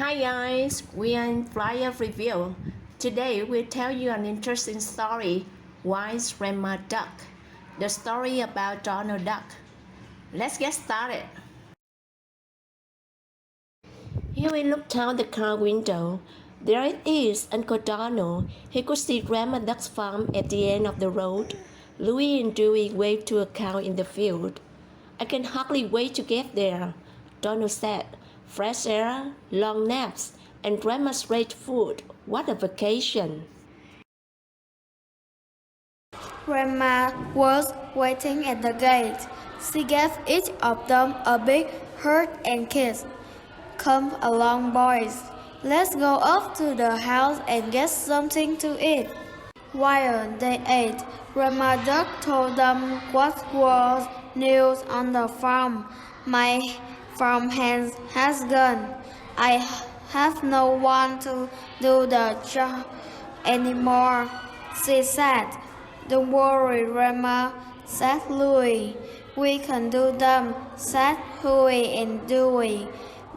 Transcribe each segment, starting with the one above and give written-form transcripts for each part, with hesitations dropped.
Hi guys, we are in Flyer Review. Today we'll tell you an interesting story, Wise Grandma Duck, the story about Donald Duck. Let's get started. Here we looked out the car window. There it is, Uncle Donald. He could see Grandma Duck's farm at the end of the road. Louie and Dewey waved to a cow in the field. I can hardly wait to get there, Donald said. Fresh air, long naps, and Grandma's great food. What a vacation! Grandma was waiting at the gate. She gave each of them a big hug and kiss. Come along, boys. Let's go up to the house and get something to eat. While they ate, Grandma Duck told them what was news on the farm. My farmhand has gone. I have no one to do the job anymore, she said. Don't worry, Grandma, said Louie. We can do them, said Huey and Dewey.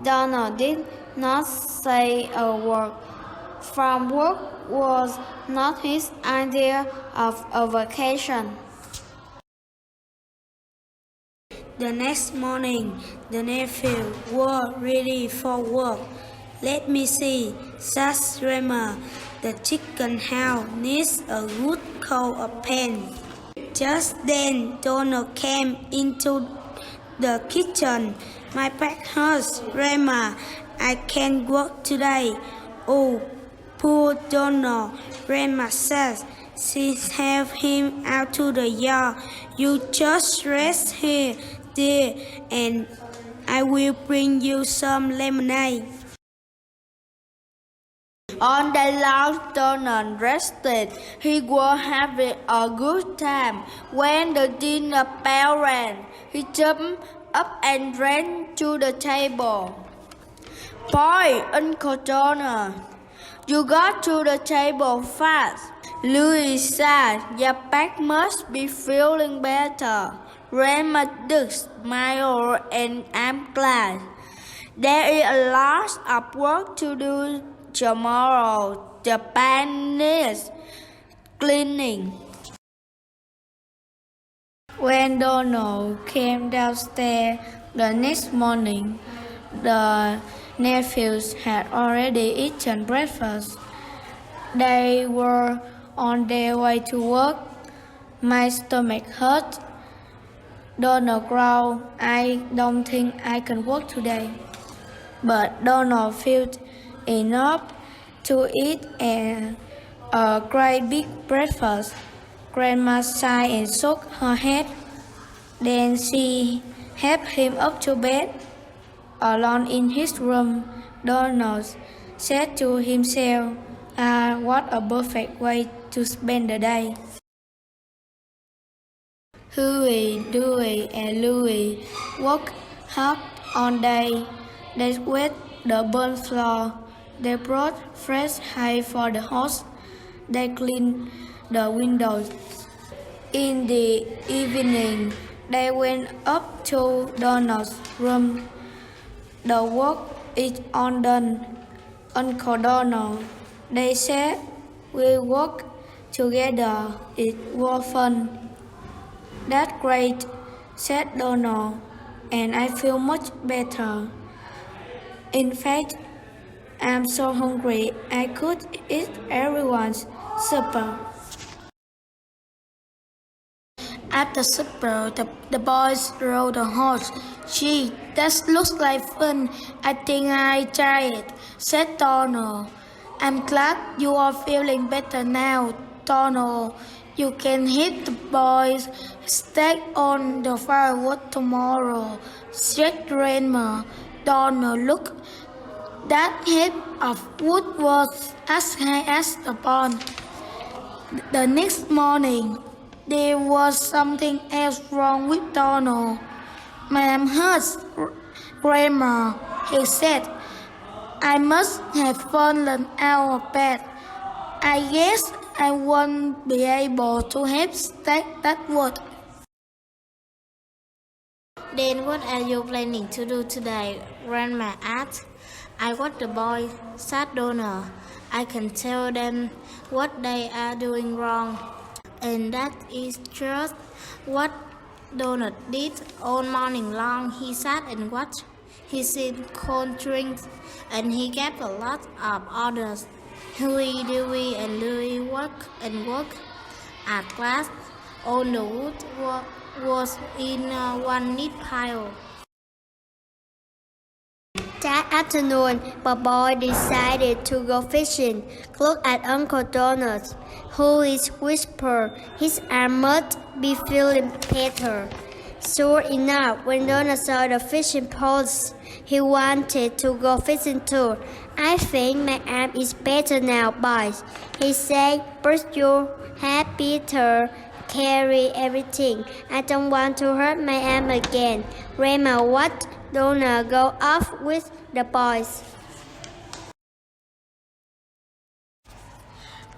Donald did not say a word. Farm work was not his idea of a vacation. The next morning, the nephew were ready for work. Let me see, said Grandma. The chicken house needs a good coat of paint. Just then, Donald came into the kitchen. My back hurts, Grandma. I can't work today. Oh, poor Donald, Grandma says. She have him out to the yard. You just rest here, dear, and I will bring you some lemonade. On the lawn, Donald rested. He was having a good time. When the dinner bell rang, he jumped up and ran to the table. Boy, Uncle Donald, you got to the table fast. Louis said, your back must be feeling better. Grandma Duck smiled, and I'm glad. There is a lot of work to do tomorrow. The barn needs cleaning. When Donald came downstairs the next morning, the nephews had already eaten breakfast. They were on their way to work. My stomach hurt. Donald growled, I don't think I can work today. But Donald felt enough to eat a great big breakfast. Grandma sighed and shook her head. Then she helped him up to bed. Alone in his room, Donald said to himself, what a perfect way to spend the day. Huey, Dewey, and Louie worked hard all day. They swept the burnt floor. They brought fresh hay for the horse. They cleaned the windows. In the evening, they went up to Donald's room. The work is all done, Uncle Donald. They said, we work together. It was fun. That's great, said Donald, and I feel much better. In fact, I'm so hungry I could eat everyone's supper. After supper, the boys rode a horse. Gee, that looks like fun. I think I try it, said Donald. I'm glad you are feeling better now, Donald. You can hit the boys' stack on the firewood tomorrow, said Grandma. Donald looked. That heap of wood was as high as the pond. The next morning, there was something else wrong with Donald. Mom hurts, Grandma, he said. I must have fallen out of bed. I guess I won't be able to help stack that wood. Then what are you planning to do today? Grandma asked. I watch the boys, said Donna. I can tell them what they are doing wrong. And that is just what Donald did all morning long. He sat and watched. He sipped cold drinks and he gave a lot of orders. Huey, Dewey, and Louie worked and worked. At last, all the wood was in one neat pile. That afternoon, Bob decided to go fishing. Look at Uncle Donald, who is whispered his arm must be feeling better. Sure enough, when Donald saw the fishing poles, he wanted to go fishing too. I think my arm is better now, boys, he said, but you had better carry everything. I don't want to hurt my arm again. Grandma watched Donald go off with the boys.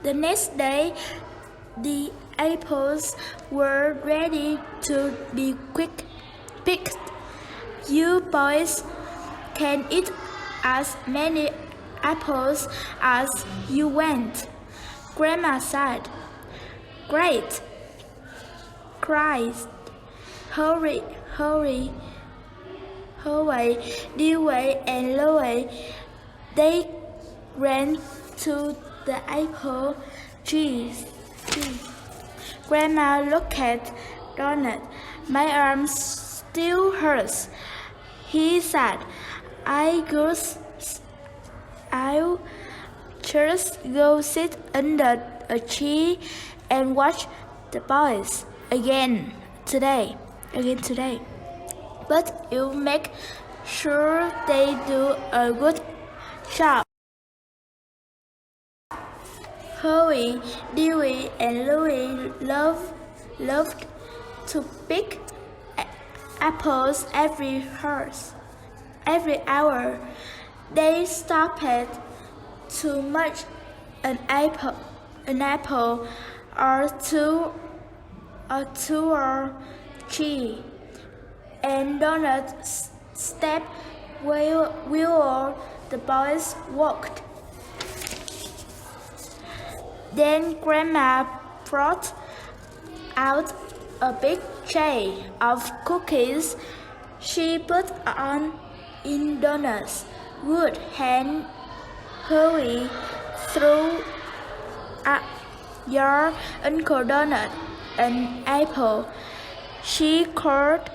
The next day, the apples were ready to be picked. You boys can eat as many apples as you want, Grandma said. Great, cried Howie, Dewey, and Louie. They ran to the apple trees. Grandma looked at Donald. My arm still hurts, he said. I'll just go sit under a tree and watch the boys again today. But you make sure they do a good job. Howie, Dewey, and Louie loved to pick apples every hour. They stopped to munch an apple or two or three, and Donald stepped where the boys walked. Then Grandma brought out a big tray of cookies. She put on in Donald's good hand. Hurry through your Uncle Donald an apple, she called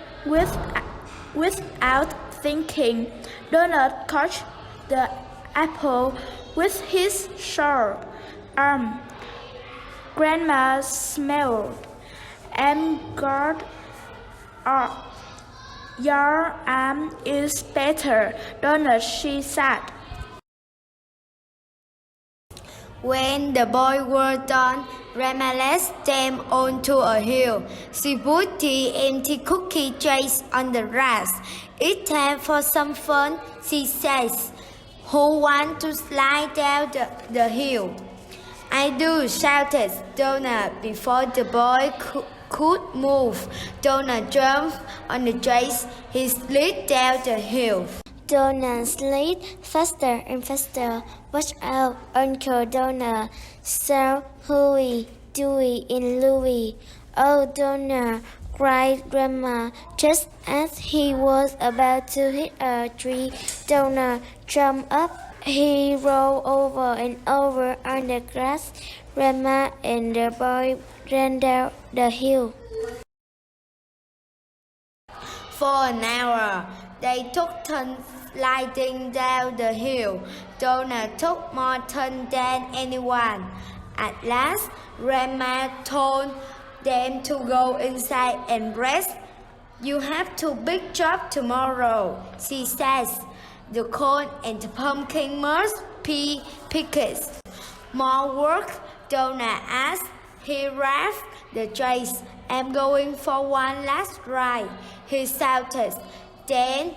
without thinking. Donald caught the apple with his sharp arm. Grandma smiled. "I'm glad your arm is better, Donald," she said. When the boys were done, Grandma led them onto a hill. She put the empty cookie trays on the grass. "It's time for some fun," she says. "Who wants to slide down the hill?" "I do," shouted Donald before the boy could move. Donald jumped on the trays. He slid down the hill. Donald slid faster and faster. "Watch out, Uncle Donald," shouted Huey, Dewey, and Louie. "Oh, Donald," cried Grandma. Just as he was about to hit a tree, Donald jumped up. He rolled over and over on the grass. Grandma and the boy ran down the hill. For an hour, they took turns sliding down the hill. Donald took more turns than anyone. At last, Grandma told them to go inside and rest. "You have two big jobs tomorrow," she says. "The corn and the pumpkin must be picked." "More work?" Donald asked. He wrapped the trays. "I'm going for one last ride," he shouted. Then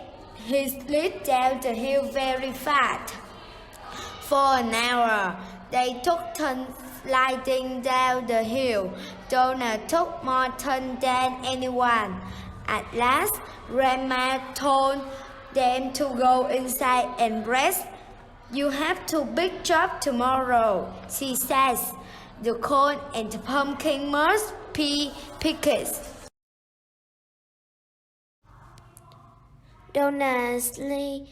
he slid down the hill very fast. For an hour, they took turns sliding down the hill. Donald took more turns than anyone. At last, Grandma told them to go inside and rest. You have two big jobs tomorrow, she says. The corn and the pumpkin must be picked. Donna slid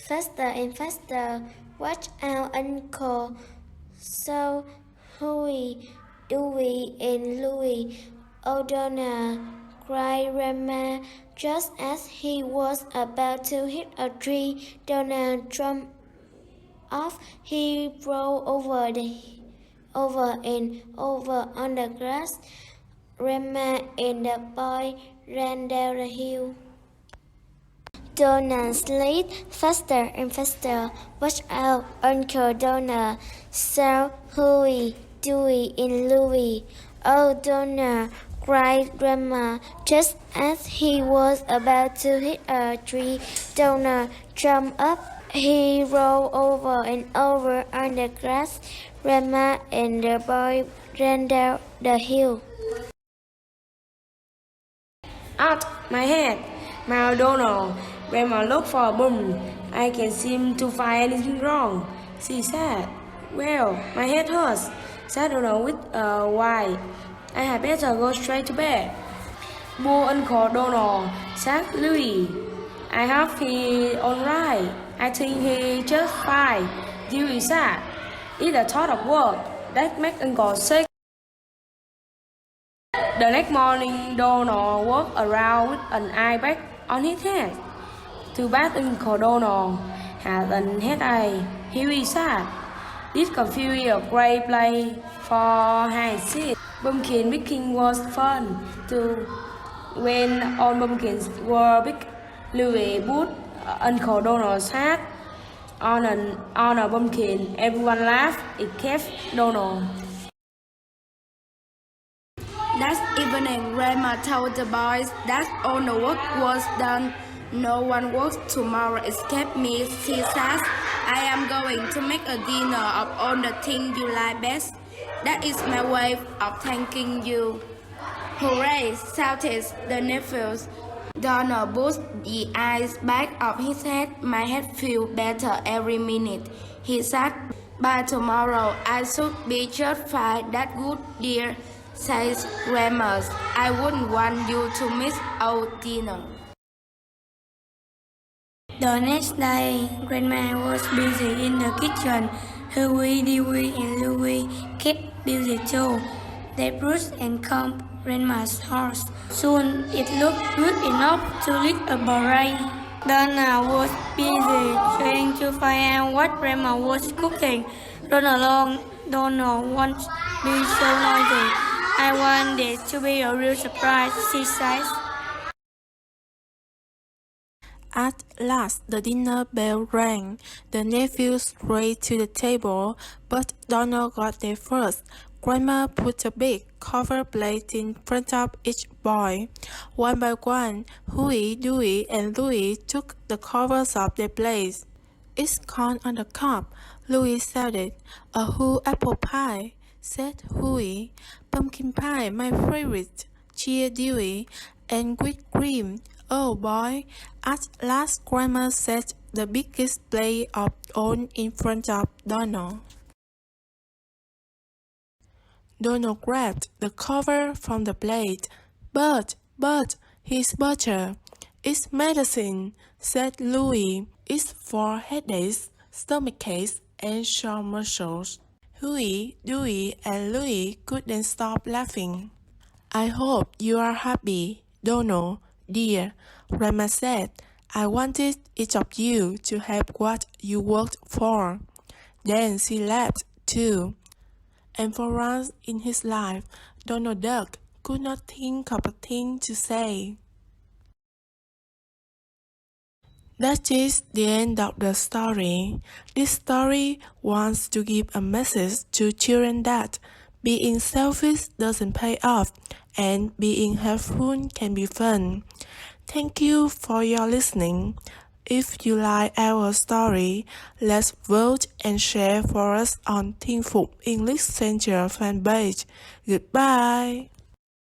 faster and faster. Watch out, Uncle. So Huey, Dewey, and Louie. Oh, Donna, cried Grandma. Just as he was about to hit a tree, Donna jumped off. He rolled over and over on the grass. Grandma and the boy ran down the hill. Donna slid faster and faster. Watch out, Uncle Donna, shouted Huey, Dewey, and Louie. Oh, Donna, cried Grandma. Just as he was about to hit a tree, Donna jumped up. He rolled over and over on the grass. Grandma and the boy ran down the hill. Out my head, my Donald. Grandma looked for a broom. I can't seem to find anything wrong, she said. Well, my head hurts, said Donald with a why. I had better go straight to bed. Poor Uncle Donald, said Louis. I hope he alright. I think he just fine. Dewey said. It's the thought of work that makes Uncle sick. The next morning, Donald walked around with an eye bag on his head. Too bad Uncle Donald had an headache, he said. This could be a great play for hide and seek. Pumpkin picking was fun too. When all pumpkins were big, Louis put Uncle Donald's hat on a pumpkin. Everyone laughed except Donald. That evening, Grandma told the boys that all the work was done. No one works tomorrow except me, she says. I am going to make a dinner of all the things you like best. That is my way of thanking you. Hooray, shouted the nephews. Donald pushed the ice back of his head. My head feels better every minute, he said. By tomorrow, I should be just fine. That good, dear, says Grandma. I wouldn't want you to miss our dinner. The next day, Grandma was busy in the kitchen. Huey, Dewey, and Louie kept busy too. They brushed and combed Grandma's horse. Soon it looked good enough to lead a parade. Donna was busy trying to find out what Grandma was cooking. Run along, Donna won't be so noisy. I want this to be a real surprise, she says. At last the dinner bell rang. The nephews raced to the table, but Donald got there first. Grandma put a big covered plate in front of each boy. One by one, Huey, Dewey, and Louie took the covers off their plates. It's corn on the cob, Louie shouted. A whole apple pie, said Huey. Pumpkin pie, my favorite, cheered Dewey. And whipped cream. Oh boy, at last Grandma set the biggest plate of all in front of Donald. Donald grabbed the cover from the plate. But, here's butter. It's medicine, said Louie. It's for headaches, stomachaches, and sore muscles. Huey, Dewey, and Louie couldn't stop laughing. I hope you are happy, Donald. Dear, Grandma said, I wanted each of you to have what you worked for. Then she laughed too. And for once in his life, Donald Duck could not think of a thing to say. That is the end of the story. This story wants to give a message to children that being selfish doesn't pay off and being helpful can be fun. Thank you for your listening. If you like our story, let's vote and share for us on Thiên Phục English Center fanpage. Goodbye.